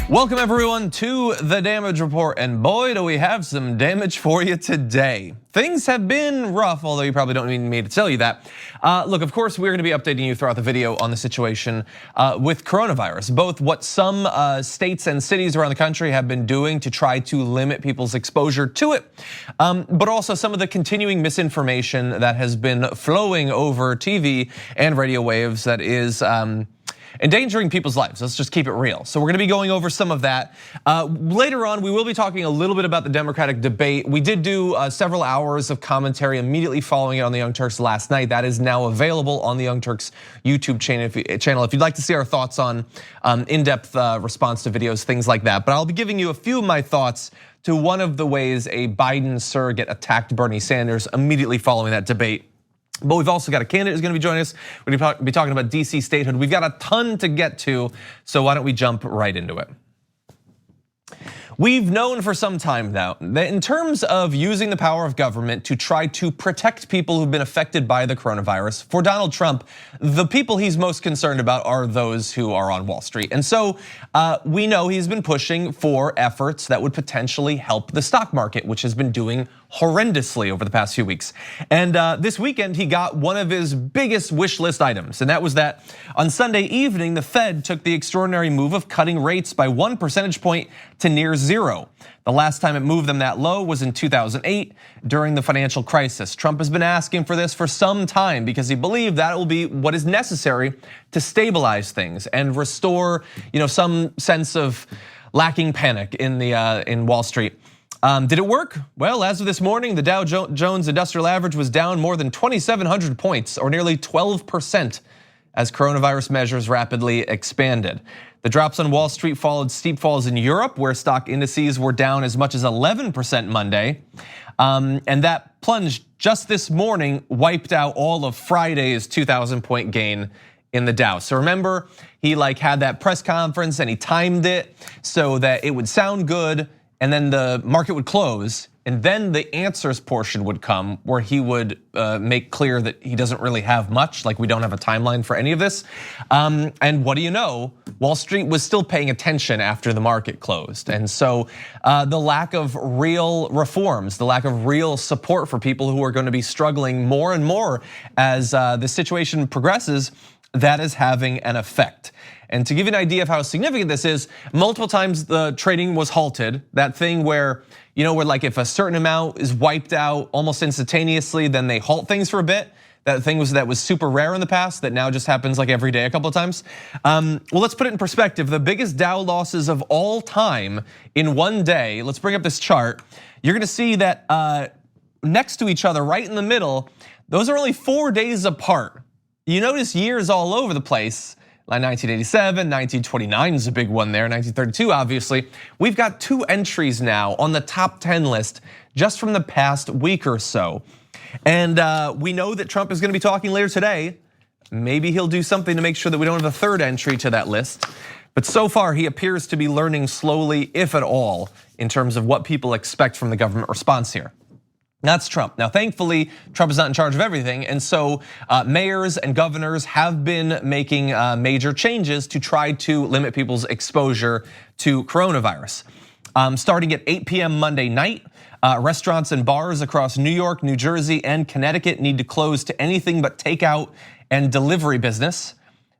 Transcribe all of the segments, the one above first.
Welcome everyone to the Damage Report, and boy do we have some damage for you today. Things have been rough, although you probably don't need me to tell you that. Look, of course we're gonna be updating you throughout the video on the situation with coronavirus, both what some states and cities around the country have been doing to try to limit people's exposure to it, but also some of the continuing misinformation that has been flowing over TV and radio waves that is endangering people's lives. Let's just keep it real. So we're gonna be going over some of that. Later on, we will be talking a little bit about the Democratic debate. We did do several hours of commentary immediately following it on the Young Turks last night. That is now available on the Young Turks YouTube channel if you'd like to see our thoughts on in-depth response to videos, things like that. But I'll be giving you a few of my thoughts to one of the ways a Biden surrogate attacked Bernie Sanders immediately following that debate. But we've also got a candidate who's gonna be joining us. We're gonna be talking about DC statehood. We've got a ton to get to, so why don't we jump right into it? We've known for some time now that in terms of using the power of government to try to protect people who've been affected by the coronavirus, for Donald Trump, the people he's most concerned about are those who are on Wall Street. And so we know he's been pushing for efforts that would potentially help the stock market, which has been doing horrendously over the past few weeks. And this weekend, he got one of his biggest wish list items, and that was that on Sunday evening, the Fed took the extraordinary move of cutting rates by 1 percentage point to near zero. The last time it moved them that low was in 2008 during the financial crisis. Trump has been asking for this for some time because he believed that it will be what is necessary to stabilize things and restore, some sense of lacking panic in Wall Street. Did it work? Well, as of this morning, the Dow Jones Industrial Average was down more than 2,700 points, or nearly 12%, as coronavirus measures rapidly expanded. The drops on Wall Street followed steep falls in Europe, where stock indices were down as much as 11% Monday. And that plunge just this morning wiped out all of Friday's 2,000-point gain in the Dow. So remember, he had that press conference and he timed it so that it would sound good, and then the market would close, and then the answers portion would come where he would make clear that he doesn't really have much, like we don't have a timeline for any of this. And what do you know? Wall Street was still paying attention after the market closed. And so the lack of real reforms, the lack of real support for people who are gonna be struggling more and more as the situation progresses, that is having an effect. And to give you an idea of how significant this is, multiple times the trading was halted. That thing where, where if a certain amount is wiped out almost instantaneously, then they halt things for a bit. That thing that was super rare in the past that now just happens every day a couple of times. Well, let's put it in perspective. The biggest Dow losses of all time in one day, let's bring up this chart. You're gonna see that next to each other, right in the middle, those are only 4 days apart. You notice years all over the place. Like 1987, 1929 is a big one there, 1932 obviously. We've got 2 entries now on the top 10 list just from the past week or so. And we know that Trump is gonna be talking later today. Maybe he'll do something to make sure that we don't have a 3rd entry to that list. But so far he appears to be learning slowly, if at all, in terms of what people expect from the government response here. That's Trump. Now, thankfully, Trump is not in charge of everything, and so mayors and governors have been making major changes to try to limit people's exposure to coronavirus. Starting at 8 p.m. Monday night, restaurants and bars across New York, New Jersey, and Connecticut need to close to anything but takeout and delivery business.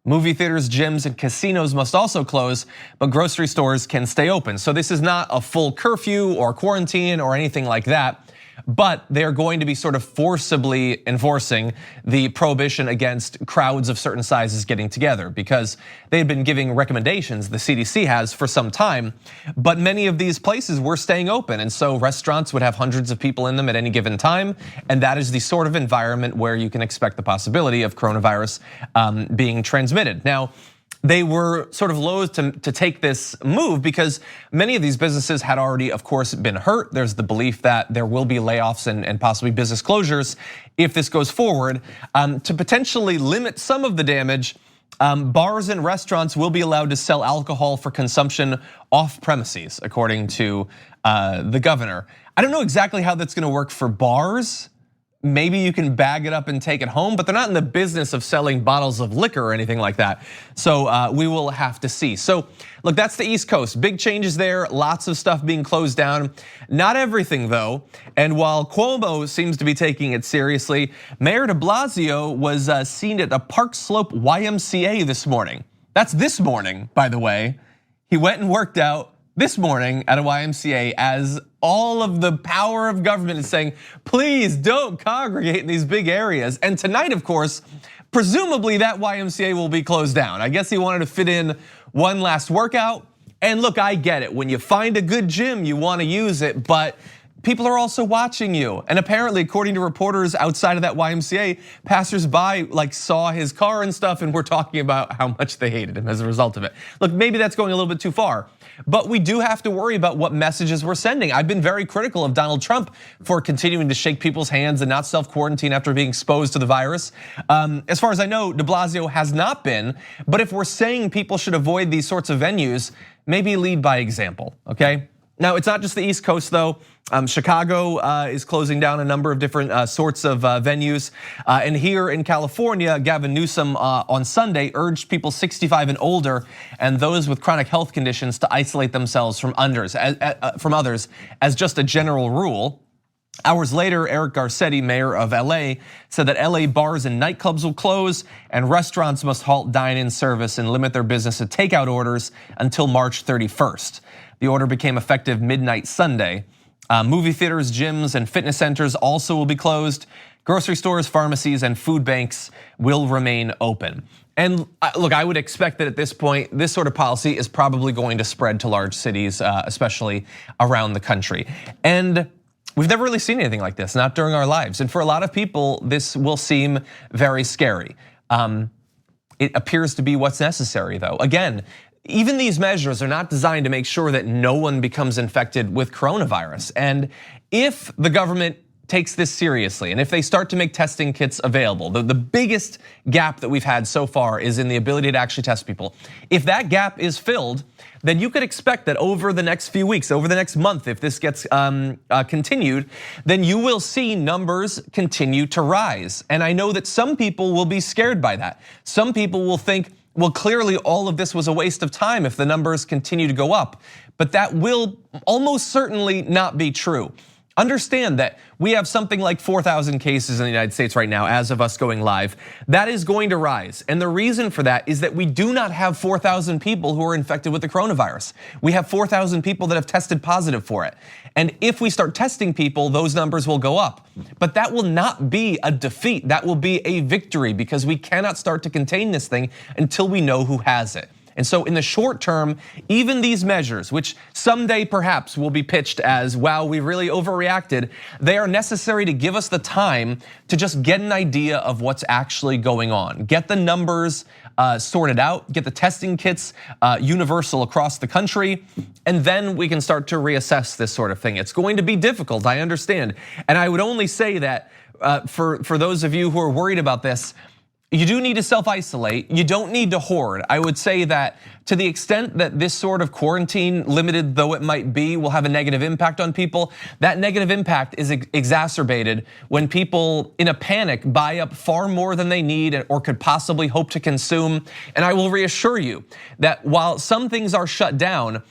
Movie theaters, gyms, and casinos must also close, but grocery stores can stay open. So this is not a full curfew or quarantine or anything like that. But they're going to be sort of forcibly enforcing the prohibition against crowds of certain sizes getting together, because they've been giving recommendations, the CDC has, for some time, but many of these places were staying open, and so restaurants would have hundreds of people in them at any given time, and that is the sort of environment where you can expect the possibility of coronavirus being transmitted. Now, they were sort of loath to take this move because many of these businesses had already, of course, been hurt. There's the belief that there will be layoffs and possibly business closures if this goes forward. To potentially limit some of the damage, bars and restaurants will be allowed to sell alcohol for consumption off premises, according to the governor. I don't know exactly how that's gonna work for bars, maybe you can bag it up and take it home, but they're not in the business of selling bottles of liquor or anything like that. So we will have to see. So look, that's the East Coast. Big changes there, lots of stuff being closed down. Not everything though, and while Cuomo seems to be taking it seriously, Mayor de Blasio was seen at a Park Slope YMCA this morning. That's this morning, by the way. He went and worked out this morning at a YMCA as all of the power of government is saying, please don't congregate in these big areas. And tonight, of course, presumably that YMCA will be closed down. I guess he wanted to fit in one last workout. And look, I get it. When you find a good gym, you want to use it, but people are also watching you. And apparently, according to reporters outside of that YMCA, passersby saw his car and stuff and were talking about how much they hated him as a result of it. Look, maybe that's going a little bit too far, but we do have to worry about what messages we're sending. I've been very critical of Donald Trump for continuing to shake people's hands and not self-quarantine after being exposed to the virus. As far as I know, de Blasio has not been, but if we're saying people should avoid these sorts of venues, maybe lead by example, okay? Now, it's not just the East Coast though. Chicago is closing down a number of different sorts of venues. And here in California, Gavin Newsom on Sunday urged people 65 and older and those with chronic health conditions to isolate themselves from others as just a general rule. Hours later, Eric Garcetti, mayor of LA, said that LA bars and nightclubs will close and restaurants must halt dine-in service and limit their business to takeout orders until March 31st. The order became effective midnight Sunday. Movie theaters, gyms, and fitness centers also will be closed. Grocery stores, pharmacies, and food banks will remain open. And look, I would expect that at this point, this sort of policy is probably going to spread to large cities, especially around the country. And we've never really seen anything like this, not during our lives. And for a lot of people, this will seem very scary. It appears to be what's necessary though. Again, even these measures are not designed to make sure that no one becomes infected with coronavirus. And if the government takes this seriously, and if they start to make testing kits available, the biggest gap that we've had so far is in the ability to actually test people. If that gap is filled, then you could expect that over the next few weeks, over the next month, if this gets continued, then you will see numbers continue to rise. And I know that some people will be scared by that. Some people will think, well, clearly all of this was a waste of time if the numbers continue to go up, but that will almost certainly not be true. Understand that we have something like 4,000 cases in the United States right now as of us going live. That is going to rise. And the reason for that is that we do not have 4,000 people who are infected with the coronavirus. We have 4,000 people that have tested positive for it. And if we start testing people, those numbers will go up. But that will not be a defeat. That will be a victory because we cannot start to contain this thing until we know who has it. And so in the short term, even these measures, which someday perhaps will be pitched as, wow, we really overreacted, they are necessary to give us the time to just get an idea of what's actually going on. Get the numbers sorted out, get the testing kits universal across the country, and then we can start to reassess this sort of thing. It's going to be difficult, I understand. And I would only say that for those of you who are worried about this, you do need to self-isolate, you don't need to hoard. I would say that to the extent that this sort of quarantine, limited though it might be, will have a negative impact on people, that negative impact is exacerbated when people in a panic buy up far more than they need or could possibly hope to consume. And I will reassure you that while some things are shut down,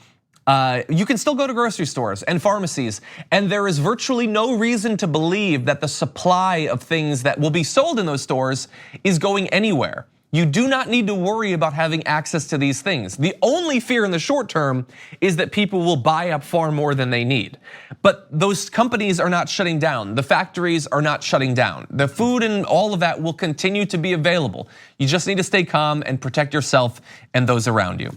you can still go to grocery stores and pharmacies, and there is virtually no reason to believe that the supply of things that will be sold in those stores is going anywhere. You do not need to worry about having access to these things. The only fear in the short term is that people will buy up far more than they need. But those companies are not shutting down. The factories are not shutting down. The food and all of that will continue to be available. You just need to stay calm and protect yourself and those around you.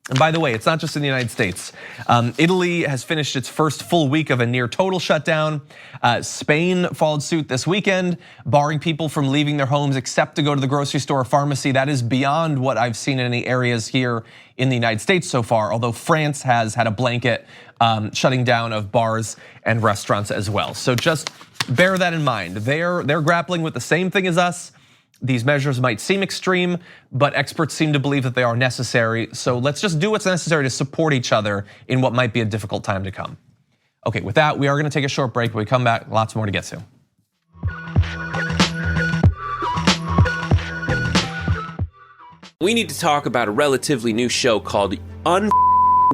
And by the way, it's not just in the United States. Italy has finished its first full week of a near total shutdown. Spain followed suit this weekend, barring people from leaving their homes except to go to the grocery store or pharmacy. That is beyond what I've seen in any areas here in the United States so far, although France has had a blanket shutting down of bars and restaurants as well. So just bear that in mind. They're grappling with the same thing as us. These measures might seem extreme, but experts seem to believe that they are necessary. So let's just do what's necessary to support each other in what might be a difficult time to come. Okay, with that, we are gonna take a short break. When we come back, lots more to get to. we need to talk about a relatively new show called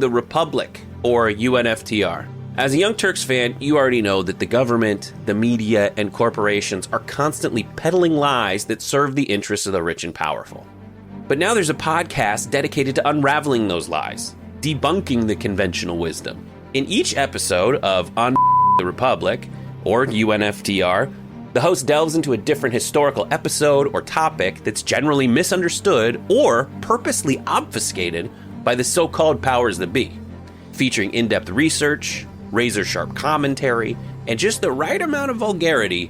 the Republic, or UNFTR. As a Young Turks fan, you already know that the government, the media, and corporations are constantly peddling lies that serve the interests of the rich and powerful. But now there's a podcast dedicated to unraveling those lies, debunking the conventional wisdom. In each episode of the Republic, or UNFTR, the host delves into a different historical episode or topic that's generally misunderstood or purposely obfuscated by the so-called powers that be, featuring in-depth research, razor-sharp commentary, and just the right amount of vulgarity.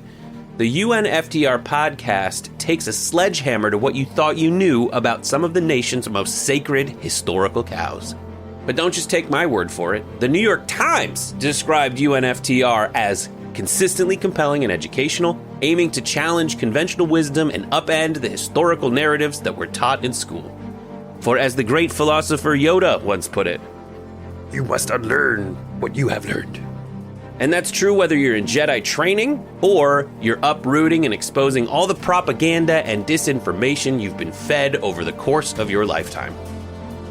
The UNFTR podcast takes a sledgehammer to what you thought you knew about some of the nation's most sacred historical cows. But don't just take my word for it. The New York Times described UNFTR as consistently compelling and educational, aiming to challenge conventional wisdom and upend the historical narratives that were taught in school. For as the great philosopher Yoda once put it, "You must unlearn what you have learned." And that's true whether you're in Jedi training or you're uprooting and exposing all the propaganda and disinformation you've been fed over the course of your lifetime.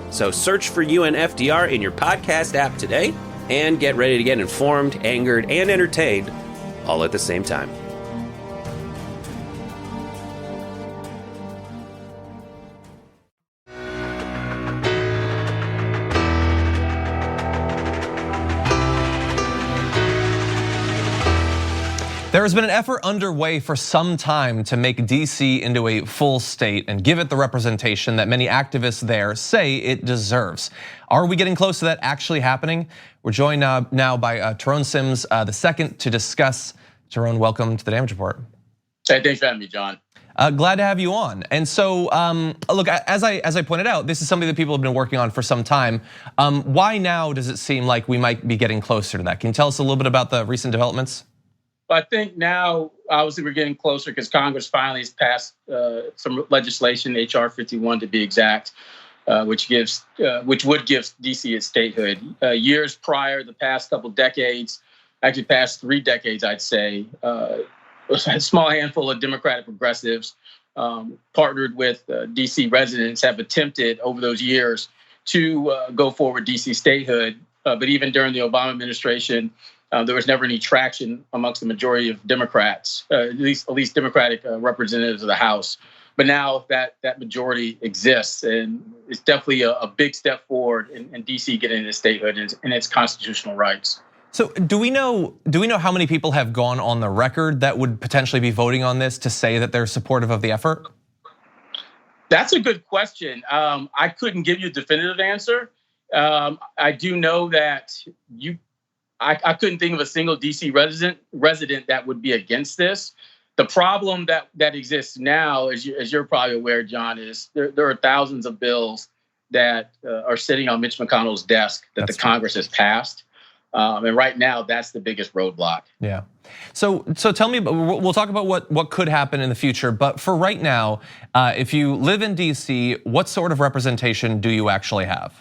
So search for UNFTR in your podcast app today and get ready to get informed, angered, and entertained all at the same time. There has been an effort underway for some time to make DC into a full state and give it the representation that many activists there say it deserves. Are we getting close to that actually happening? We're joined now by Terron Sims II to discuss. Terron, welcome to the Damage Report. Hey, thanks for having me, John. Glad to have you on. And so, look, as I pointed out, this is something that people have been working on for some time. Why now does it seem like we might be getting closer to that? Can you tell us a little bit about the recent developments? I think now, obviously, we're getting closer because Congress finally has passed some legislation, HR 51 to be exact, which would give DC its statehood. Years prior, the past couple decades, actually past 3 decades, I'd say, a small handful of Democratic progressives partnered with DC residents have attempted over those years to go forward DC statehood. But even during the Obama administration, there was never any traction amongst the majority of Democrats, at least Democratic representatives of the House. But now that majority exists, and it's definitely a big step forward in DC getting into statehood and its constitutional rights. So do we know how many people have gone on the record that would potentially be voting on this to say that they're supportive of the effort? That's a good question. I couldn't give you a definitive answer. I do know that I couldn't think of a single DC resident that would be against this. The problem that exists now, as you're probably aware, John, is there are thousands of bills that are sitting on Mitch McConnell's desk that the Congress has passed. And right now, that's the biggest roadblock. Yeah. So tell me, we'll talk about what could happen in the future. But for right now, if you live in DC, what sort of representation do you actually have?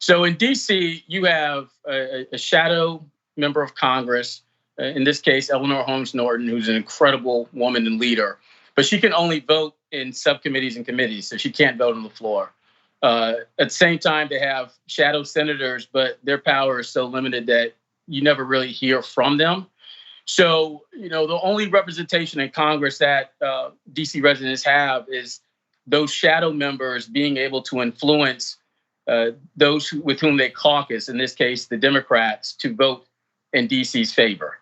So in DC, you have a shadow member of Congress, in this case, Eleanor Holmes Norton, who's an incredible woman and leader. But she can only vote in subcommittees and committees, so she can't vote on the floor. At the same time, they have shadow senators, but their power is so limited that you never really hear from them. So, the only representation in Congress that DC residents have is those shadow members being able to influence those with whom they caucus, in this case, the Democrats, to vote in DC's favor.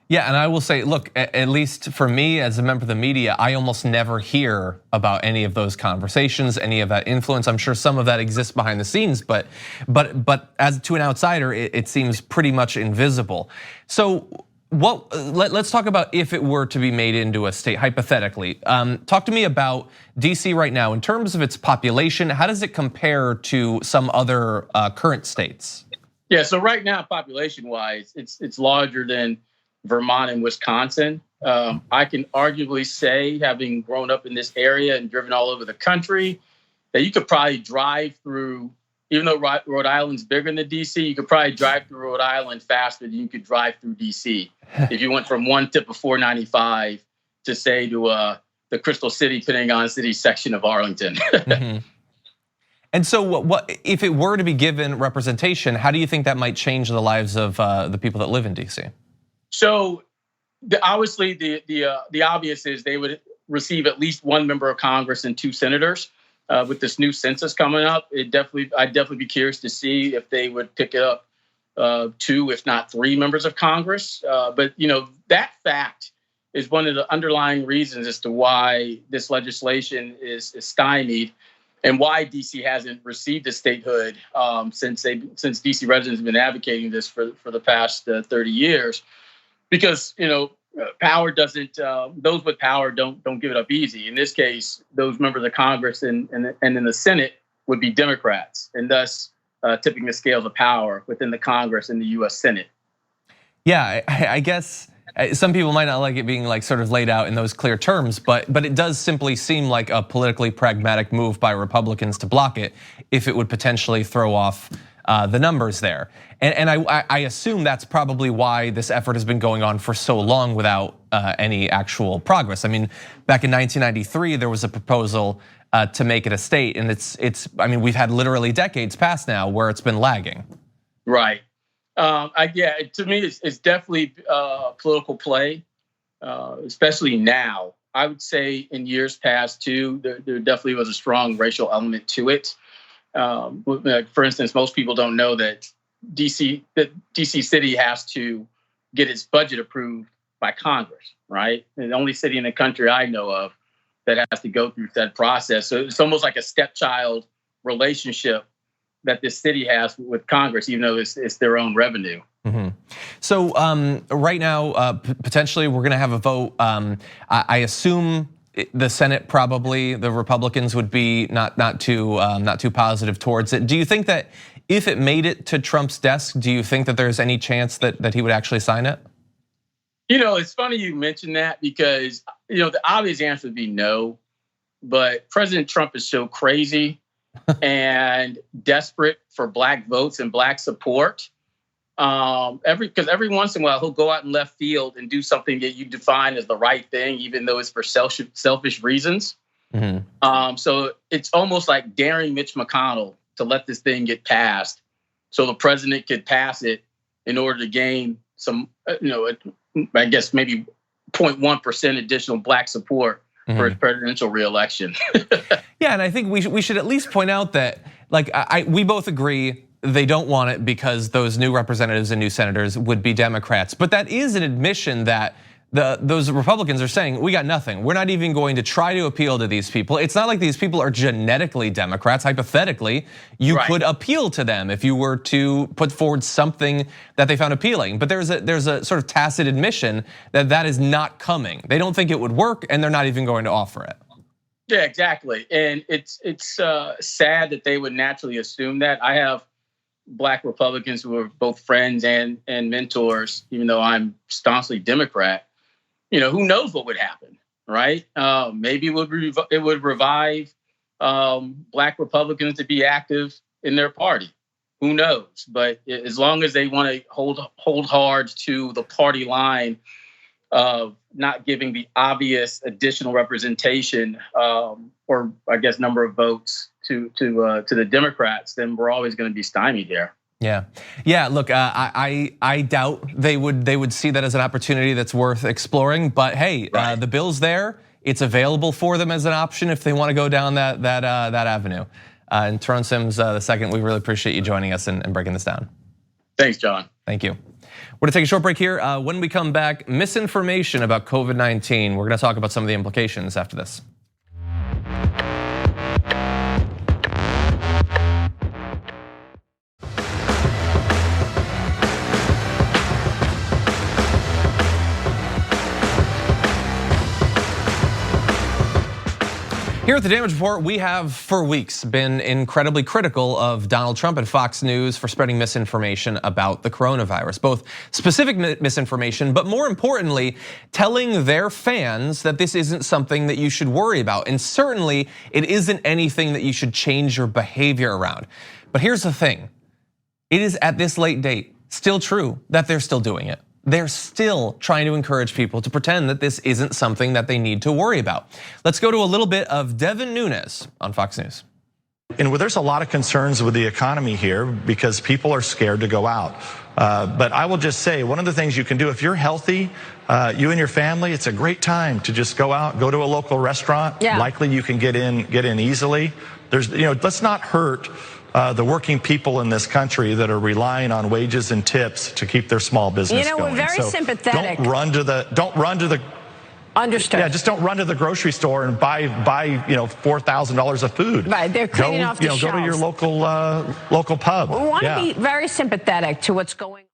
Yeah, and I will say, look, at least for me as a member of the media, I almost never hear about any of those conversations, any of that influence. I'm sure some of that exists behind the scenes, but as to an outsider, it seems pretty much invisible. So let's talk about if it were to be made into a state, hypothetically. Talk to me about DC right now. In terms of its population, how does it compare to some other current states? Yeah, so right now, population-wise, it's larger than Vermont and Wisconsin. I can arguably say, having grown up in this area and driven all over the country, that you could probably drive through, even though Rhode Island's bigger than DC, you could probably drive through Rhode Island faster than you could drive through DC. If you went from one tip of 495 to say to the Crystal City, Pentagon City section of Arlington. Mm-hmm. And so what if it were to be given representation, how do you think that might change the lives of the people that live in DC? So obviously the obvious is they would receive at least one member of Congress and 2 senators. With this new census coming up, I'd definitely be curious to see if they would pick it up 2, if not 3 members of Congress. But that fact is one of the underlying reasons as to why this legislation is stymied, and why DC hasn't received a statehood since DC residents have been advocating this for the past 30 years. Because power doesn't; those with power don't give it up easy. In this case, those members of Congress and in the Senate would be Democrats, and thus tipping the scales of power within the Congress and the U.S. Senate. Yeah, I guess some people might not like it being like sort of laid out in those clear terms, but it does simply seem like a politically pragmatic move by Republicans to block it if it would potentially throw off the numbers there. And I assume that's probably why this effort has been going on for so long without any actual progress. I mean, back in 1993, there was a proposal to make it a state, and I mean, we've had literally decades past now where it's been lagging. Right. To me, it's definitely political play, especially now. I would say in years past too, there definitely was a strong racial element to it. For instance, most people don't know that DC City has to get its budget approved by Congress, right? And the only city in the country I know of that has to go through that process. So it's almost like a stepchild relationship that this city has with Congress, even though it's their own revenue. Mm-hmm. So right now, potentially we're going to have a vote. I assume the Senate, probably the Republicans would be not too positive towards it. Do you think that if it made it to Trump's desk, do you think that there's any chance that he would actually sign it? It's funny you mentioned that, because the obvious answer would be no, but President Trump is so crazy and desperate for Black votes and Black support. Because every once in a while he'll go out in left field and do something that you define as the right thing, even though it's for selfish reasons. Mm-hmm. So it's almost like daring Mitch McConnell to let this thing get passed, so the president could pass it in order to gain some, I guess maybe 0.1% additional Black support for his presidential reelection. Yeah, and I think we should at least point out that, like, we both agree they don't want it because those new representatives and new senators would be Democrats. But that is an admission that those Republicans are saying, we got nothing. We're not even going to try to appeal to these people. It's not like these people are genetically Democrats. Hypothetically, you could appeal to them if you were to put forward something that they found appealing. But there's a sort of tacit admission that is not coming. They don't think it would work, and they're not even going to offer it. Yeah, exactly. And it's sad that they would naturally assume that. I have Black Republicans who are both friends and mentors, even though I'm staunchly Democrat. Who knows what would happen, right? Maybe it would revive Black Republicans to be active in their party. Who knows? But as long as they want to hold hard to the party line of not giving the obvious additional representation, or I guess number of votes to the Democrats, then we're always going to be stymied here. Yeah. Look, I doubt they would see that as an opportunity that's worth exploring. But hey, the bill's there. It's available for them as an option if they want to go down that avenue. And Terron Sims II, we really appreciate you joining us and breaking this down. Thanks, John. Thank you. We're gonna take a short break here. When we come back, misinformation about COVID-19. We're gonna talk about some of the implications after this. Here at the Damage Report, we have for weeks been incredibly critical of Donald Trump and Fox News for spreading misinformation about the coronavirus, both specific misinformation, but more importantly, telling their fans that this isn't something that you should worry about. And certainly it isn't anything that you should change your behavior around. But here's the thing, it is at this late date still true that they're still doing it. they're still trying to encourage people to pretend that this isn't something that they need to worry about. Let's go to a little bit of Devin Nunes on Fox News. And there's a lot of concerns with the economy here because people are scared to go out. But I will just say, one of the things you can do if you're healthy, you and your family, it's a great time to just go out, go to a local restaurant. Yeah. Likely you can get in easily. Let's not hurt the working people in this country that are relying on wages and tips to keep their small business going. We're very sympathetic. Don't run to the. Understood. Yeah, just don't run to the grocery store and buy $4,000 of food. Right, they're cleaning off the Go to your shelves. local pub. We want to be very sympathetic to what's going on.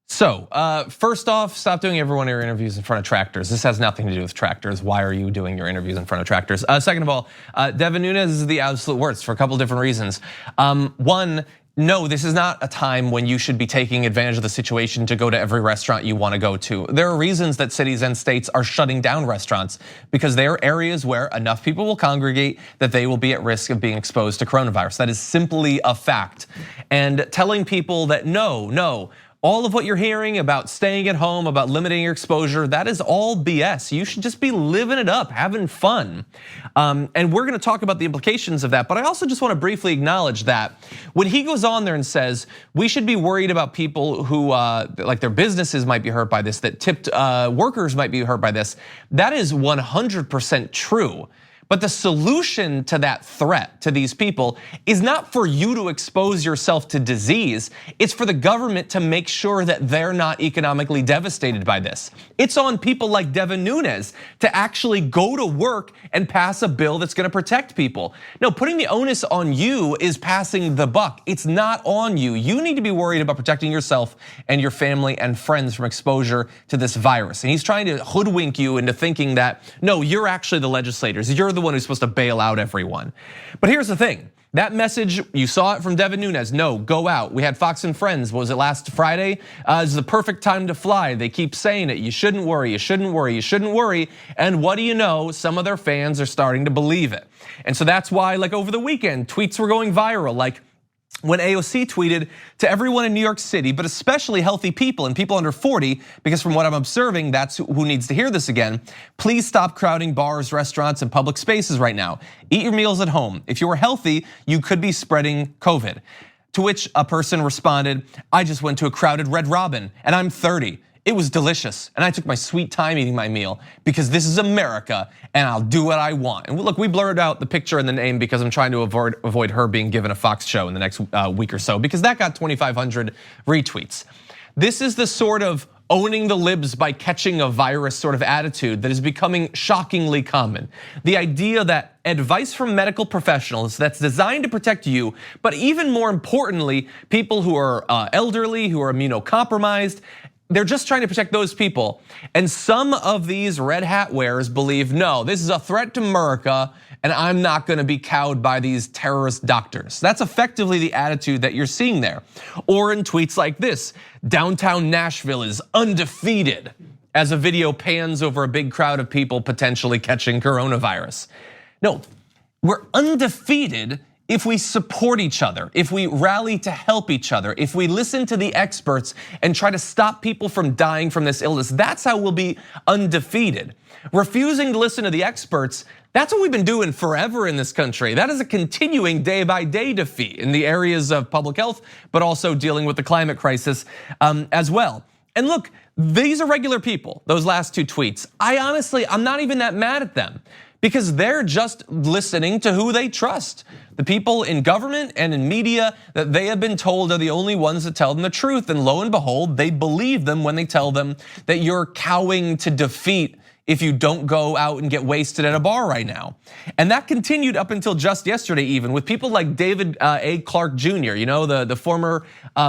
So, first off, stop doing every one of your interviews in front of tractors. This has nothing to do with tractors. Why are you doing your interviews in front of tractors? Second of all, Devin Nunes is the absolute worst for a couple different reasons. One, no, this is not a time when you should be taking advantage of the situation to go to every restaurant you want to go to. There are reasons that cities and states are shutting down restaurants because they are areas where enough people will congregate that they will be at risk of being exposed to coronavirus. That is simply a fact. And telling people that no, all of what you're hearing about staying at home, about limiting your exposure, that is all BS. You should just be living it up, having fun. And we're gonna talk about the implications of that, but I also just wanna briefly acknowledge that when he goes on there and says, we should be worried about people who, like their businesses might be hurt by this, that tipped workers might be hurt by this, that is 100% true. But the solution to that threat to these people is not for you to expose yourself to disease. It's for the government to make sure that they're not economically devastated by this. It's on people like Devin Nunes to actually go to work and pass a bill that's gonna protect people. No, putting the onus on you is passing the buck. It's not on you. You need to be worried about protecting yourself and your family and friends from exposure to this virus. And he's trying to hoodwink you into thinking that, no, you're actually the legislators. You're the one who's supposed to bail out everyone. But here's the thing. That message, you saw it from Devin Nunes. No, go out. We had Fox and Friends, what was it, last Friday? It's the perfect time to fly. They keep saying it. You shouldn't worry, you shouldn't worry, you shouldn't worry. And what do you know? Some of their fans are starting to believe it. And so that's why, like over the weekend, tweets were going viral. Like when AOC tweeted to everyone in New York City, but especially healthy people and people under 40, because from what I'm observing, that's who needs to hear this again. Please stop crowding bars, restaurants, and public spaces right now. Eat your meals at home. If you are healthy, you could be spreading COVID. To which a person responded, I just went to a crowded Red Robin and I'm 30. It was delicious, and I took my sweet time eating my meal because this is America and I'll do what I want. And look, we blurred out the picture and the name because I'm trying to avoid her being given a Fox show in the next week or so, because that got 2,500 retweets. This is the sort of owning the libs by catching a virus sort of attitude that is becoming shockingly common. The idea that advice from medical professionals that's designed to protect you, but even more importantly, people who are elderly, who are immunocompromised, they're just trying to protect those people. And some of these red hat wearers believe, no, this is a threat to America and I'm not gonna be cowed by these terrorist doctors. That's effectively the attitude that you're seeing there. Or in tweets like this, downtown Nashville is undefeated, as a video pans over a big crowd of people potentially catching coronavirus. No, we're undefeated if we support each other, if we rally to help each other, if we listen to the experts and try to stop people from dying from this illness, that's how we'll be undefeated. Refusing to listen to the experts, that's what we've been doing forever in this country. That is a continuing day-by-day defeat in the areas of public health, but also dealing with the climate crisis as well. And look, these are regular people, those last two tweets. I'm not even that mad at them, because they're just listening to who they trust. The people in government and in media that they have been told are the only ones that tell them the truth. And lo and behold, they believe them when they tell them that you're cowing to defeat if you don't go out and get wasted at a bar right now. And that continued up until just yesterday even, with people like David A. Clark Jr., the former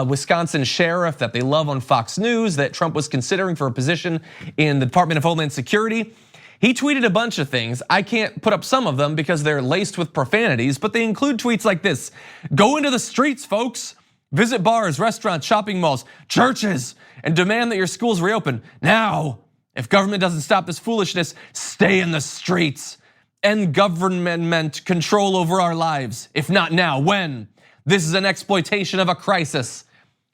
Wisconsin sheriff that they love on Fox News, that Trump was considering for a position in the Department of Homeland Security. He tweeted a bunch of things. I can't put up some of them because they're laced with profanities, but they include tweets like this: go into the streets, folks. Visit bars, restaurants, shopping malls, churches, and demand that your schools reopen now. If government doesn't stop this foolishness, stay in the streets. End government control over our lives. If not now, when? This is an exploitation of a crisis.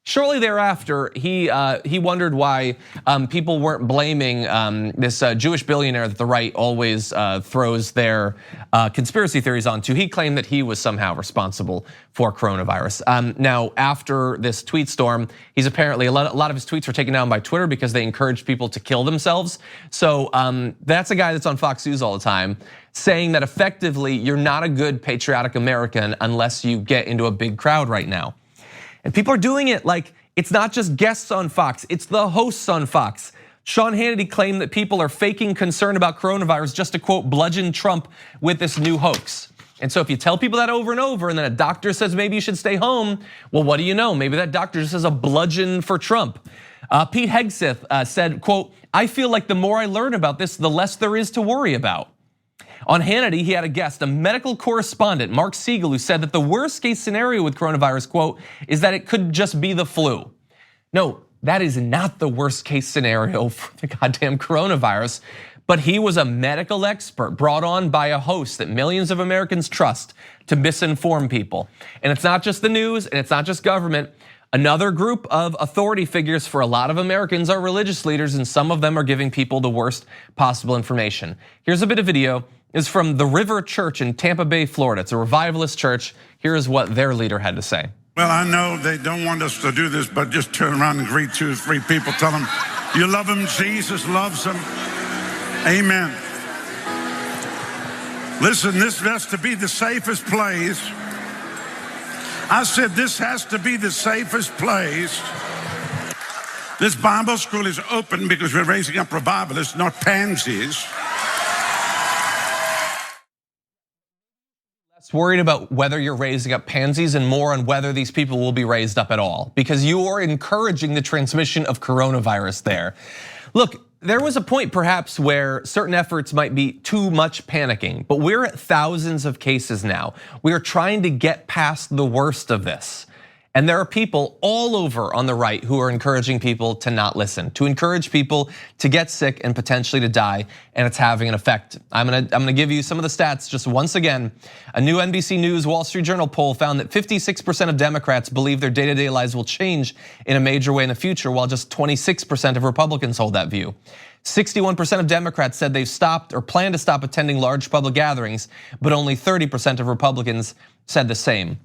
Shortly thereafter, he wondered why people weren't blaming this Jewish billionaire that the right always throws their conspiracy theories onto. He claimed that he was somehow responsible for coronavirus. Now, after this tweet storm, he's apparently, a lot of his tweets were taken down by Twitter because they encouraged people to kill themselves. So that's a guy that's on Fox News all the time, saying that effectively you're not a good patriotic American unless you get into a big crowd right now. And people are doing it like it's not just guests on Fox, it's the hosts on Fox. Sean Hannity claimed that people are faking concern about coronavirus just to quote bludgeon Trump with this new hoax. And so if you tell people that over and over and then a doctor says maybe you should stay home, well, what do you know? Maybe that doctor just has a bludgeon for Trump. Pete Hegseth said, quote, "I feel like the more I learn about this, the less there is to worry about." On Hannity, he had a guest, a medical correspondent, Mark Siegel, who said that the worst case scenario with coronavirus, quote, is that it could just be the flu. No, that is not the worst case scenario for the goddamn coronavirus. But he was a medical expert brought on by a host that millions of Americans trust to misinform people. And it's not just the news and it's not just government. Another group of authority figures for a lot of Americans are religious leaders, and some of them are giving people the worst possible information. Here's a bit of video. It's from the River Church in Tampa Bay, Florida. It's a revivalist church. Here is what their leader had to say. Well, I know they don't want us to do this, but just turn around and greet 2 or 3 people. Tell them you love them. Jesus loves them. Amen. Listen, this has to be the safest place. I said this has to be the safest place. This Bible school is open because we're raising up revivalists, not pansies. Less worried about whether you're raising up pansies and more on whether these people will be raised up at all, because you are encouraging the transmission of coronavirus there. Look, there was a point perhaps where certain efforts might be too much panicking, but we're at thousands of cases now. We are trying to get past the worst of this. And there are people all over on the right who are encouraging people to not listen, to encourage people to get sick and potentially to die, and it's having an effect. I'm gonna give you some of the stats just once again. A new NBC News Wall Street Journal poll found that 56% of Democrats believe their day-to-day lives will change in a major way in the future, while just 26% of Republicans hold that view. 61% of Democrats said they've stopped or plan to stop attending large public gatherings, but only 30% of Republicans said the same.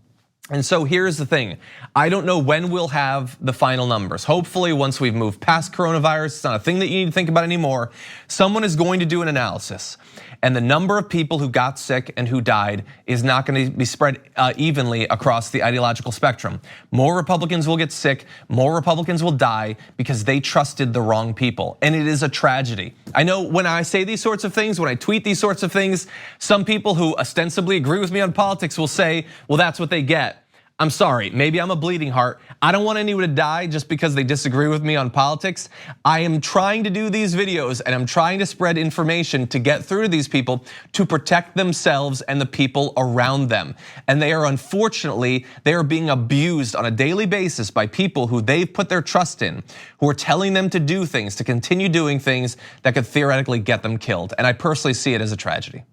And so here's the thing. I don't know when we'll have the final numbers. Hopefully once we've moved past coronavirus, it's not a thing that you need to think about anymore. Someone is going to do an analysis. And the number of people who got sick and who died is not going to be spread evenly across the ideological spectrum. More Republicans will get sick, more Republicans will die because they trusted the wrong people. And it is a tragedy. I know when I say these sorts of things, when I tweet these sorts of things, some people who ostensibly agree with me on politics will say, well, that's what they get. I'm sorry, maybe I'm a bleeding heart. I don't want anyone to die just because they disagree with me on politics. I am trying to do these videos and I'm trying to spread information to get through to these people to protect themselves and the people around them. And they are unfortunately, they are being abused on a daily basis by people who they've put their trust in, who are telling them to do things, to continue doing things that could theoretically get them killed. And I personally see it as a tragedy.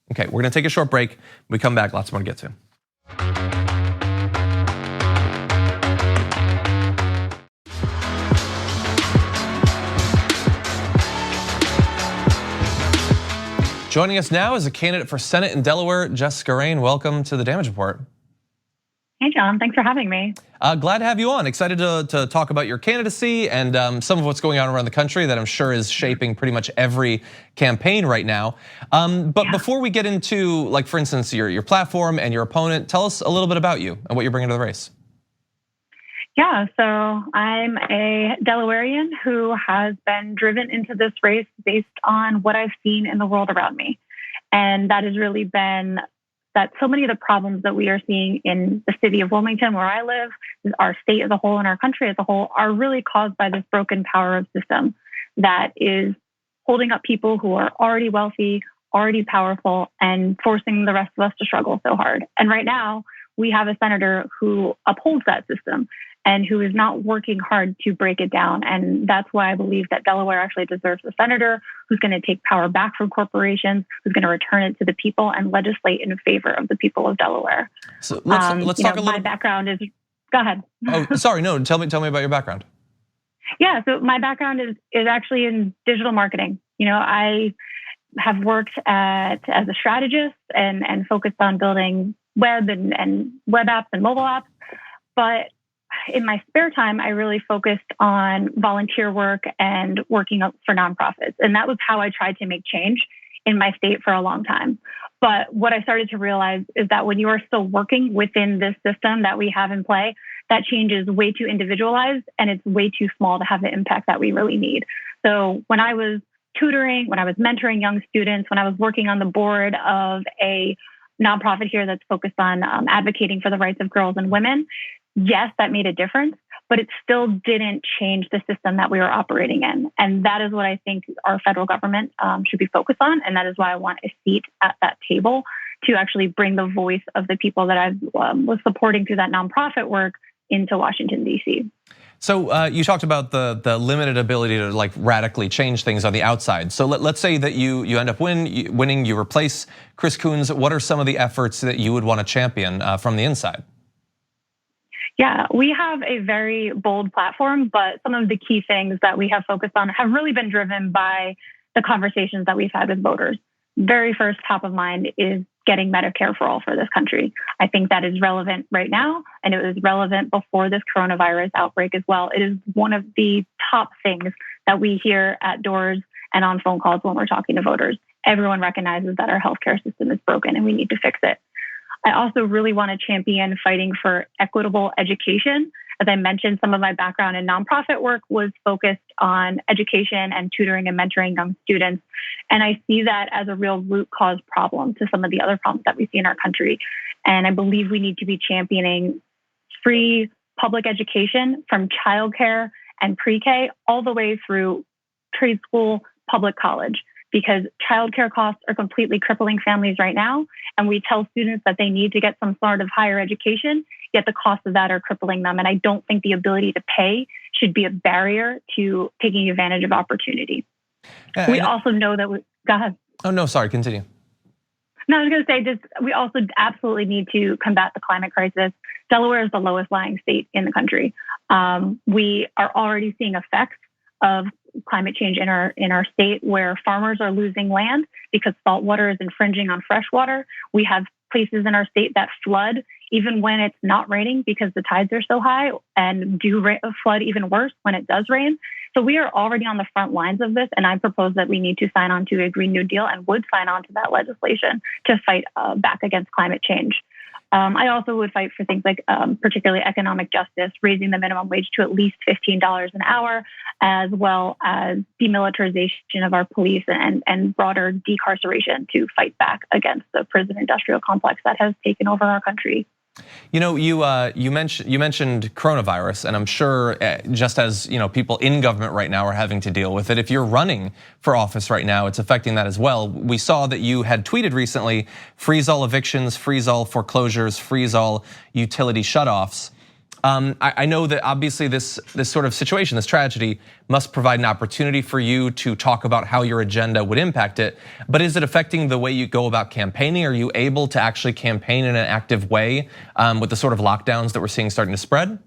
Okay, we're gonna take a short break. When we come back, lots more to get to. Joining us now is a candidate for Senate in Delaware, Jess Scarane. Welcome to the Damage Report. Hey, John, thanks for having me. Glad to have you on. Excited to talk about your candidacy and some of what's going on around the country that I'm sure is shaping pretty much every campaign right now. But before we get into, like, for instance, your platform and your opponent, tell us a little bit about you and what you're bringing to the race. Yeah, so I'm a Delawarean who has been driven into this race based on what I've seen in the world around me. And that has really been that so many of the problems that we are seeing in the city of Wilmington, where I live, our state as a whole and our country as a whole, are really caused by this broken power of system that is holding up people who are already wealthy, already powerful, and forcing the rest of us to struggle so hard. And right now, we have a senator who upholds that system and who is not working hard to break it down. And that's why I believe that Delaware actually deserves a senator who's going to take power back from corporations, who's going to return it to the people and legislate in favor of the people of Delaware. So let's talk a little. My background is, go Go ahead. Oh, sorry, no, tell me about your background. Yeah, so my background is actually in digital marketing. I have worked as a strategist and focused on building web and web apps and mobile apps. But in my spare time, I really focused on volunteer work and working for nonprofits. And that was how I tried to make change in my state for a long time. But what I started to realize is that when you are still working within this system that we have in play, that change is way too individualized and it's way too small to have the impact that we really need. So when I was tutoring, when I was mentoring young students, when I was working on the board of a nonprofit here that's focused on advocating for the rights of girls and women, yes, that made a difference, but it still didn't change the system that we were operating in. And that is what I think our federal government should be focused on. And that is why I want a seat at that table to actually bring the voice of the people that I was supporting through that nonprofit work into Washington, D.C. So you talked about the limited ability to like radically change things on the outside. So let's say that you end up winning, you replace Chris Coons. What are some of the efforts that you would want to champion from the inside? Yeah, we have a very bold platform, but some of the key things that we have focused on have really been driven by the conversations that we've had with voters. Very first top of mind is getting Medicare for all for this country. I think that is relevant right now, and it was relevant before this coronavirus outbreak as well. It is one of the top things that we hear at doors and on phone calls when we're talking to voters. Everyone recognizes that our healthcare system is broken and we need to fix it. I also really want to champion fighting for equitable education. As I mentioned, some of my background in nonprofit work was focused on education and tutoring and mentoring young students. And I see that as a real root cause problem to some of the other problems that we see in our country. And I believe we need to be championing free public education from childcare and pre-K all the way through trade school, public college, because childcare costs are completely crippling families right now. And we tell students that they need to get some sort of higher education, yet the costs of that are crippling them. And I don't think the ability to pay should be a barrier to taking advantage of opportunity. We also know that go ahead. Oh, no, sorry, continue. No, I was going to say we also absolutely need to combat the climate crisis. Delaware is the lowest lying state in the country. We are already seeing effects of climate change in our state where farmers are losing land because salt water is infringing on fresh water. We have places in our state that flood even when it's not raining because the tides are so high, and flood even worse when it does rain. So we are already on the front lines of this, and I propose that we need to sign on to a Green New Deal and would sign on to that legislation to fight back against climate change. I also would fight for things like particularly economic justice, raising the minimum wage to at least $15 an hour, as well as demilitarization of our police and broader decarceration to fight back against the prison industrial complex that has taken over our country. You know, you mentioned coronavirus, and I'm sure just as people in government right now are having to deal with it. If you're running for office right now, it's affecting that as well. We saw that you had tweeted recently, freeze all evictions, freeze all foreclosures, freeze all utility shutoffs. I know that obviously this sort of situation, this tragedy, must provide an opportunity for you to talk about how your agenda would impact it. But is it affecting the way you go about campaigning? Are you able to actually campaign in an active way with the sort of lockdowns that we're seeing starting to spread?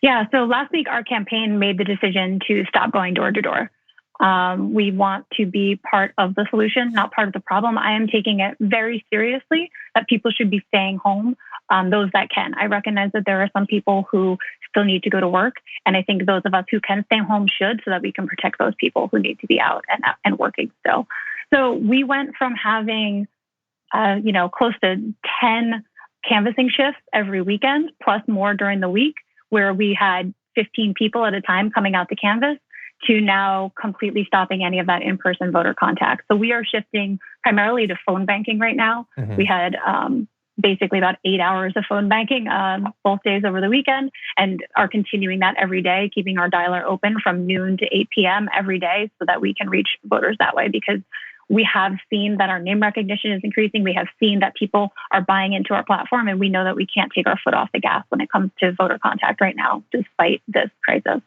Yeah, so last week our campaign made the decision to stop going door to door. We want to be part of the solution, not part of the problem. I am taking it very seriously that people should be staying home. Those that can. I recognize that there are some people who still need to go to work. And I think those of us who can stay home should, so that we can protect those people who need to be out and working still. So we went from having, close to 10 canvassing shifts every weekend, plus more during the week, where we had 15 people at a time coming out to canvass, to now completely stopping any of that in-person voter contact. So we are shifting primarily to phone banking right now. Mm-hmm. We had basically about 8 hours of phone banking both days over the weekend, and are continuing that every day, keeping our dialer open from noon to 8 p.m. every day so that we can reach voters that way, because we have seen that our name recognition is increasing. We have seen that people are buying into our platform, and we know that we can't take our foot off the gas when it comes to voter contact right now, despite this crisis.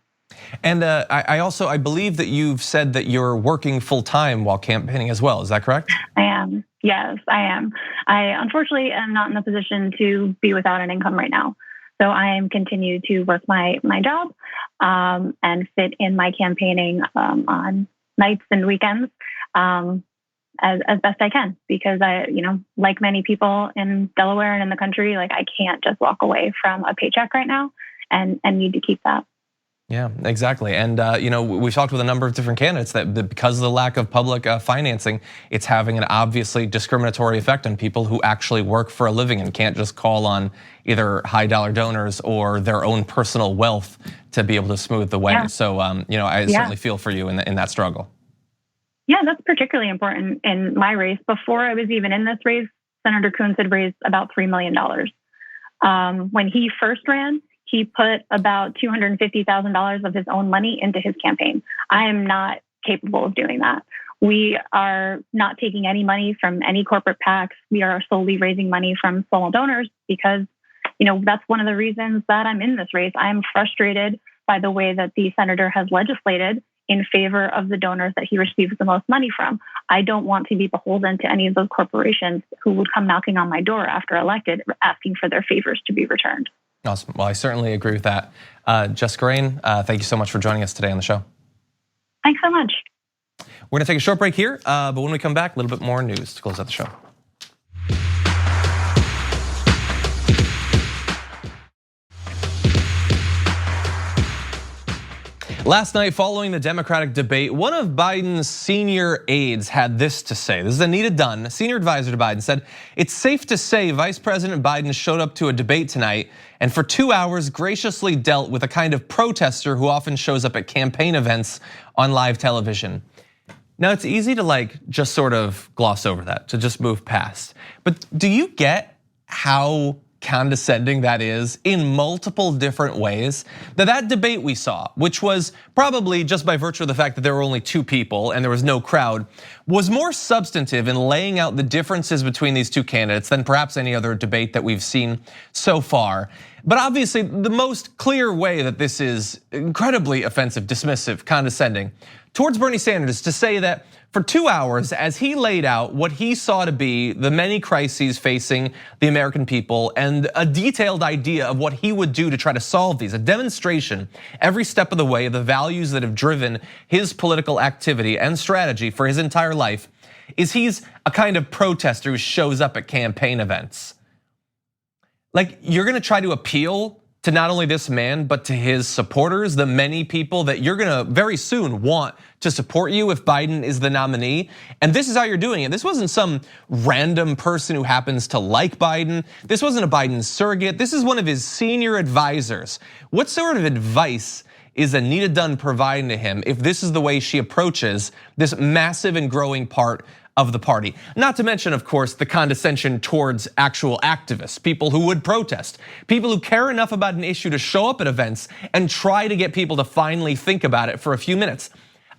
And I believe that you've said that you're working full time while campaigning as well. Is that correct? I am. Yes, I am. I unfortunately am not in a position to be without an income right now. So I am continue to work my job and fit in my campaigning on nights and weekends as best I can, because I, like many people in Delaware and in the country, like I can't just walk away from a paycheck right now and need to keep that. Yeah, exactly. And we've talked with a number of different candidates that because of the lack of public financing, it's having an obviously discriminatory effect on people who actually work for a living and can't just call on either high dollar donors or their own personal wealth to be able to smooth the way. Yeah. So I certainly feel for you in that struggle. Yeah, that's particularly important in my race. Before I was even in this race, Senator Coons had raised about $3 million. When he first ran, he put about $250,000 of his own money into his campaign. I am not capable of doing that. We are not taking any money from any corporate PACs. We are solely raising money from small donors because, that's one of the reasons that I'm in this race. I'm frustrated by the way that the senator has legislated in favor of the donors that he receives the most money from. I don't want to be beholden to any of those corporations who would come knocking on my door after elected, asking for their favors to be returned. Awesome. Well, I certainly agree with that. Jess Scarane, thank you so much for joining us today on the show. Thanks so much. We're gonna take a short break here, but when we come back, a little bit more news to close out the show. Last night, following the Democratic debate, one of Biden's senior aides had this to say. This is Anita Dunn, a senior advisor to Biden, said, "It's safe to say Vice President Biden showed up to a debate tonight and for 2 hours graciously dealt with a kind of protester who often shows up at campaign events on live television." Now, it's easy to just sort of gloss over that, to just move past. But do you get how condescending that is in multiple different ways? That debate we saw, which was probably just by virtue of the fact that there were only 2 people and there was no crowd, was more substantive in laying out the differences between these 2 candidates than perhaps any other debate that we've seen so far. But obviously, the most clear way that this is incredibly offensive, dismissive, condescending towards Bernie Sanders is to say that for 2 hours, as he laid out what he saw to be the many crises facing the American people and a detailed idea of what he would do to try to solve these, a demonstration every step of the way of the values that have driven his political activity and strategy for his entire life, is he's a kind of protester who shows up at campaign events. You're gonna try to appeal to not only this man, but to his supporters, the many people that you're gonna very soon want to support you if Biden is the nominee. And this is how you're doing it. This wasn't some random person who happens to like Biden. This wasn't a Biden surrogate. This is one of his senior advisors. What sort of advice is Anita Dunn providing to him if this is the way she approaches this massive and growing part of the party? Not to mention, of course, the condescension towards actual activists, people who would protest, people who care enough about an issue to show up at events and try to get people to finally think about it for a few minutes.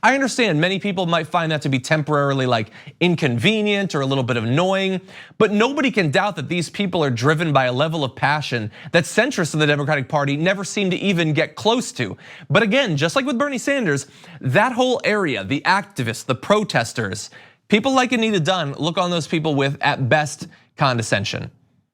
I understand many people might find that to be temporarily inconvenient or a little bit annoying, but nobody can doubt that these people are driven by a level of passion that centrists in the Democratic Party never seem to even get close to. But again, just like with Bernie Sanders, that whole area, the activists, the protesters, people like Anita Dunn look on those people with, at best, condescension.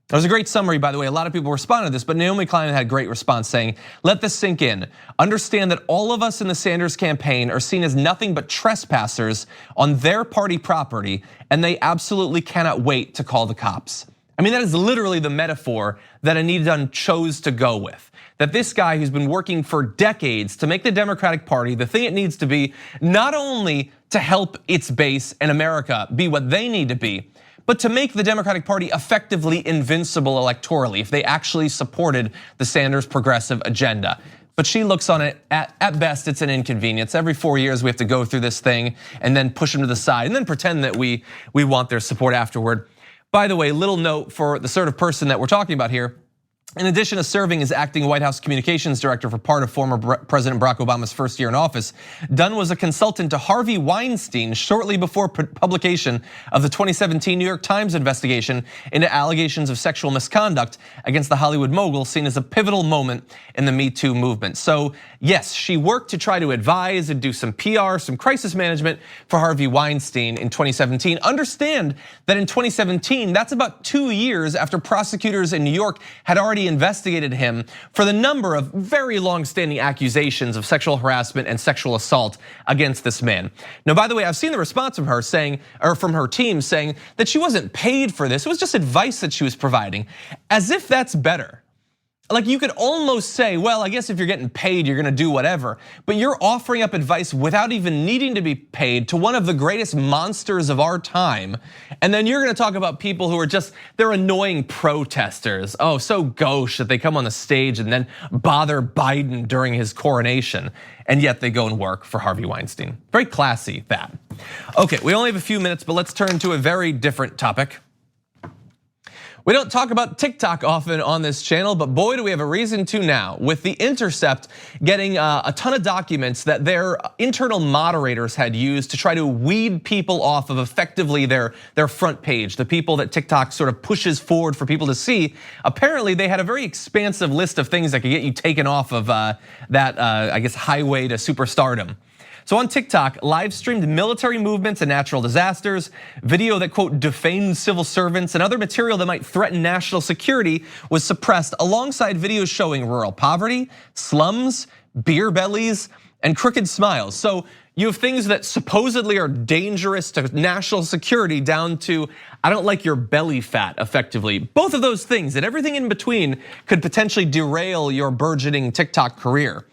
There was a great summary, by the way. A lot of people responded to this, but Naomi Klein had a great response saying, "Let this sink in. Understand that all of us in the Sanders campaign are seen as nothing but trespassers on their party property, and they absolutely cannot wait to call the cops." I mean, that is literally the metaphor that Anita Dunn chose to go with. That this guy who's been working for decades to make the Democratic Party the thing it needs to be, not only to help its base and America be what they need to be, but to make the Democratic Party effectively invincible electorally if they actually supported the Sanders progressive agenda. But she looks on it, at best, it's an inconvenience. Every 4 years we have to go through this thing and then push them to the side and then pretend that we want their support afterward. By the way, little note for the sort of person that we're talking about here. In addition to serving as acting White House communications director for part of former President Barack Obama's first year in office, Dunn was a consultant to Harvey Weinstein shortly before publication of the 2017 New York Times investigation into allegations of sexual misconduct against the Hollywood mogul, seen as a pivotal moment in the Me Too movement. So yes, she worked to try to advise and do some PR, some crisis management for Harvey Weinstein in 2017. Understand that in 2017, that's about 2 years after prosecutors in New York had already already investigated him for the number of very long-standing accusations of sexual harassment and sexual assault against this man. Now, by the way, I've seen the response from her saying, or from her team saying that she wasn't paid for this. It was just advice that she was providing, as if that's better. Like, you could almost say, well, I guess if you're getting paid, you're gonna do whatever. But you're offering up advice without even needing to be paid to one of the greatest monsters of our time. And then you're gonna talk about people who are just, they're annoying protesters. Oh, so gauche that they come on the stage and then bother Biden during his coronation. And yet they go and work for Harvey Weinstein. Very classy, that. Okay, we only have a few minutes, but let's turn to a very different topic. We don't talk about TikTok often on this channel, but boy, do we have a reason to now. With The Intercept getting a ton of documents that their internal moderators had used to try to weed people off of effectively their front page, the people that TikTok sort of pushes forward for people to see. Apparently, they had a very expansive list of things that could get you taken off of that, I guess, highway to superstardom. So on TikTok, live streamed military movements and natural disasters, video that, quote, defamed civil servants, and other material that might threaten national security was suppressed alongside videos showing rural poverty, slums, beer bellies, and crooked smiles. So you have things that supposedly are dangerous to national security down to, I don't like your belly fat, effectively. Both of those things and everything in between could potentially derail your burgeoning TikTok career.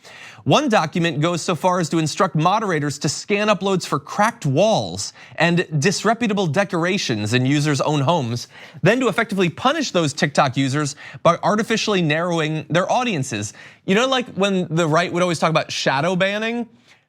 One document goes so far as to instruct moderators to scan uploads for cracked walls and disreputable decorations in users' own homes, then to effectively punish those TikTok users by artificially narrowing their audiences. You know, like when the right would always talk about shadow banning?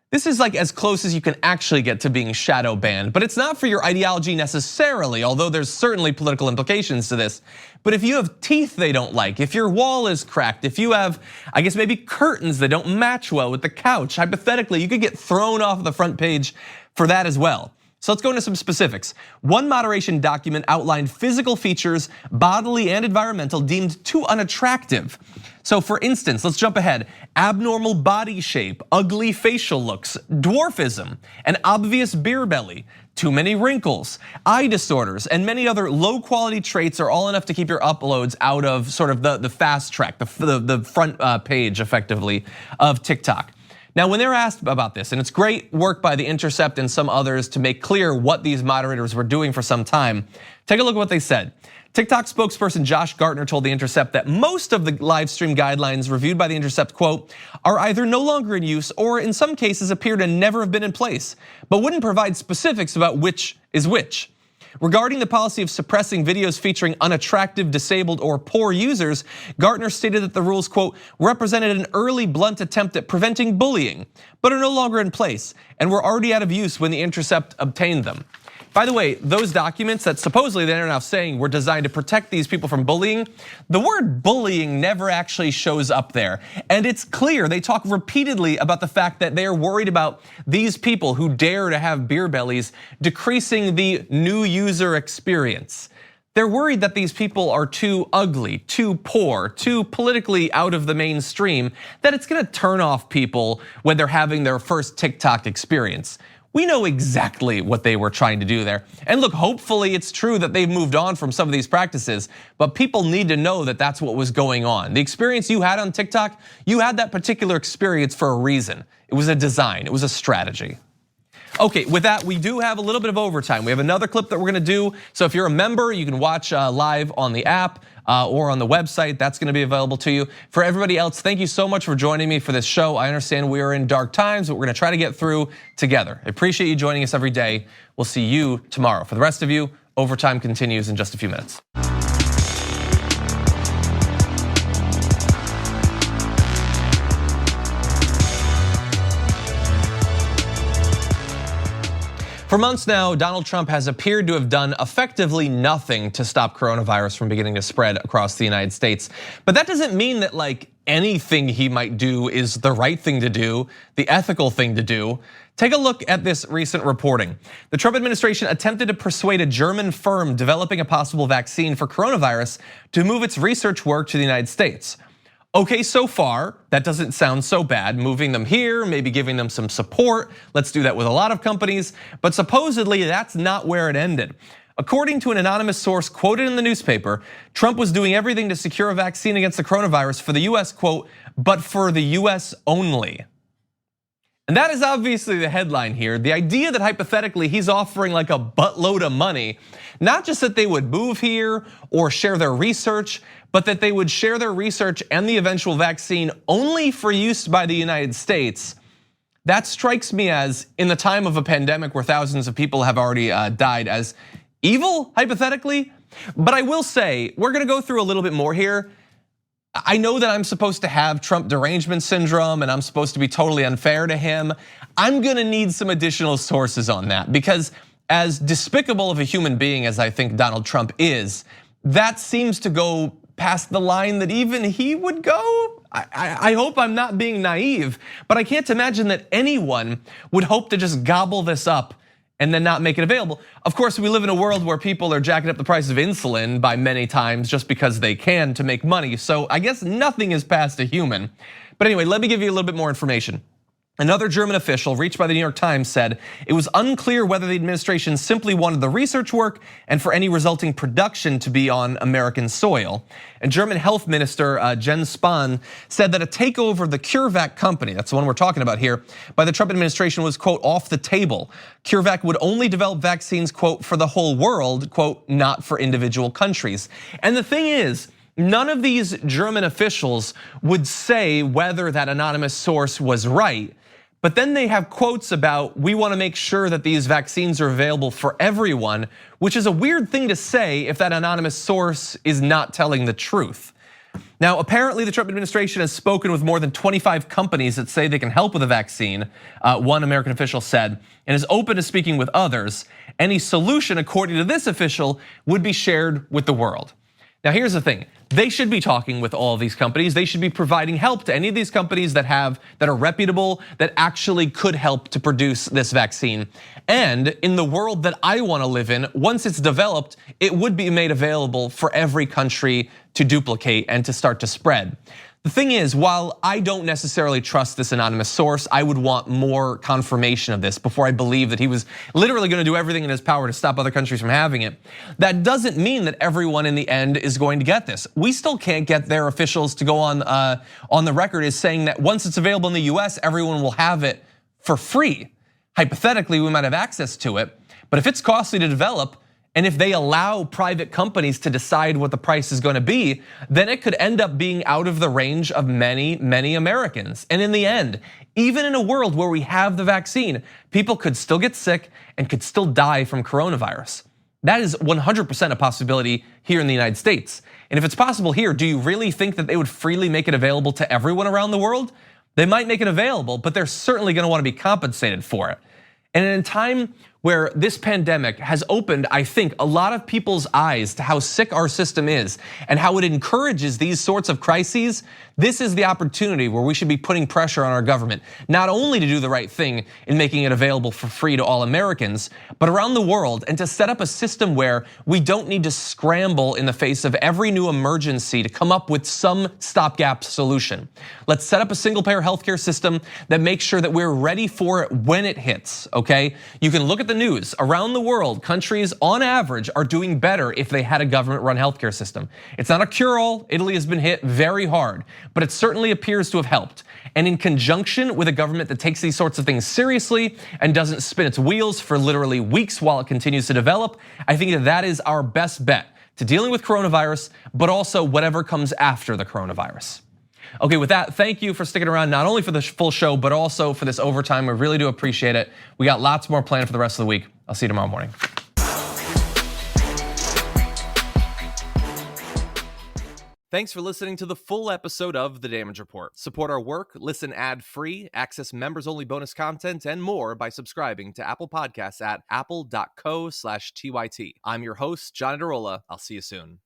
This is like as close as you can actually get to being shadow banned, but it's not for your ideology necessarily, although there's certainly political implications to this. But if you have teeth they don't like, if your wall is cracked, if you have, I guess maybe curtains that don't match well with the couch, hypothetically, you could get thrown off the front page for that as well. So let's go into some specifics. One moderation document outlined physical features, bodily and environmental, deemed too unattractive. So for instance, let's jump ahead. Abnormal body shape, ugly facial looks, dwarfism, an obvious beer belly, too many wrinkles, eye disorders, and many other low quality traits are all enough to keep your uploads out of sort of the fast track, the front page effectively of TikTok. Now, when they're asked about this, and it's great work by The Intercept and some others to make clear what these moderators were doing for some time, take a look at what they said. TikTok spokesperson Josh Gartner told The Intercept that most of the live stream guidelines reviewed by The Intercept, quote, are either no longer in use or in some cases appear to never have been in place, but wouldn't provide specifics about which is which. Regarding the policy of suppressing videos featuring unattractive, disabled, or poor users, Gartner stated that the rules, quote, represented an early blunt attempt at preventing bullying, but are no longer in place and were already out of use when The Intercept obtained them. By the way, those documents that supposedly they're now saying were designed to protect these people from bullying, the word bullying never actually shows up there. And it's clear, they talk repeatedly about the fact that they are worried about these people who dare to have beer bellies decreasing the new user experience. They're worried that these people are too ugly, too poor, too politically out of the mainstream, that it's gonna turn off people when they're having their first TikTok experience. We know exactly what they were trying to do there. And look, hopefully it's true that they've moved on from some of these practices, but people need to know that that's what was going on. The experience you had on TikTok, you had that particular experience for a reason. It was a design, it was a strategy. Okay, with that, we do have a little bit of overtime. We have another clip that we're gonna do. So if you're a member, you can watch live on the app or on the website. That's gonna be available to you. For everybody else, thank you so much for joining me for this show. I understand we are in dark times, but we're gonna try to get through together. I appreciate you joining us every day. We'll see you tomorrow. For the rest of you, overtime continues in just a few minutes. For months now, Donald Trump has appeared to have done effectively nothing to stop coronavirus from beginning to spread across the United States. But that doesn't mean that like anything he might do is the right thing to do, the ethical thing to do. Take a look at this recent reporting. The Trump administration attempted to persuade a German firm developing a possible vaccine for coronavirus to move its research work to the United States. Okay, so far, that doesn't sound so bad. Moving them here, maybe giving them some support. Let's do that with a lot of companies. But supposedly, that's not where it ended. According to an anonymous source quoted in the newspaper, Trump was doing everything to secure a vaccine against the coronavirus for the US, quote, but for the US only. And that is obviously the headline here. The idea that hypothetically he's offering like a buttload of money, not just that they would move here or share their research, but that they would share their research and the eventual vaccine only for use by the United States. That strikes me as, in the time of a pandemic where thousands of people have already died, as evil, hypothetically. But I will say, we're gonna go through a little bit more here. I know that I'm supposed to have Trump derangement syndrome and I'm supposed to be totally unfair to him. I'm gonna need some additional sources on that, because as despicable of a human being as I think Donald Trump is, that seems to go past the line that even he would go. I hope I'm not being naive, but I can't imagine that anyone would hope to just gobble this up and then not make it available. Of course, we live in a world where people are jacking up the price of insulin by many times just because they can to make money. So I guess nothing is past a human. But anyway, let me give you a little bit more information. Another German official reached by the New York Times said it was unclear whether the administration simply wanted the research work and for any resulting production to be on American soil. And German Health Minister Jens Spahn said that a takeover of the CureVac company, that's the one we're talking about here, by the Trump administration was, quote, off the table. CureVac would only develop vaccines, quote, for the whole world, quote, not for individual countries. And the thing is, none of these German officials would say whether that anonymous source was right. But then they have quotes about, we want to make sure that these vaccines are available for everyone, which is a weird thing to say if that anonymous source is not telling the truth. Now, apparently the Trump administration has spoken with more than 25 companies that say they can help with a vaccine, one American official said, and is open to speaking with others. Any solution, according to this official, would be shared with the world. Now, here's the thing. They should be talking with all of these companies. They should be providing help to any of these companies that are reputable, that actually could help to produce this vaccine. And in the world that I want to live in, once it's developed, it would be made available for every country to duplicate and to start to spread. The thing is, while I don't necessarily trust this anonymous source, I would want more confirmation of this before I believe that he was literally gonna do everything in his power to stop other countries from having it. That doesn't mean that everyone in the end is going to get this. We still can't get their officials to go on the record as saying that once it's available in the US, everyone will have it for free. Hypothetically, we might have access to it, but if it's costly to develop, and if they allow private companies to decide what the price is gonna be, then it could end up being out of the range of many, many Americans. And in the end, even in a world where we have the vaccine, people could still get sick and could still die from coronavirus. That is 100% a possibility here in the United States. And if it's possible here, do you really think that they would freely make it available to everyone around the world? They might make it available, but they're certainly gonna wanna be compensated for it. And in a time where this pandemic has opened, I think, a lot of people's eyes to how sick our system is and how it encourages these sorts of crises, this is the opportunity where we should be putting pressure on our government, not only to do the right thing in making it available for free to all Americans, but around the world, and to set up a system where we don't need to scramble in the face of every new emergency to come up with some stopgap solution. Let's set up a single-payer healthcare system that makes sure that we're ready for it when it hits, okay? You can look at the news. Around the world, countries on average are doing better if they had a government-run healthcare system. It's not a cure-all. Italy has been hit very hard, but it certainly appears to have helped. And in conjunction with a government that takes these sorts of things seriously and doesn't spin its wheels for literally weeks while it continues to develop, I think that is our best bet to dealing with coronavirus, but also whatever comes after the coronavirus. Okay, with that, thank you for sticking around, not only for the full show, but also for this overtime. We really do appreciate it. We got lots more planned for the rest of the week. I'll see you tomorrow morning. Thanks for listening to the full episode of The Damage Report. Support our work, listen ad-free, access members-only bonus content, and more by subscribing to Apple Podcasts at apple.co/TYT. I'm your host, John Adarola. I'll see you soon.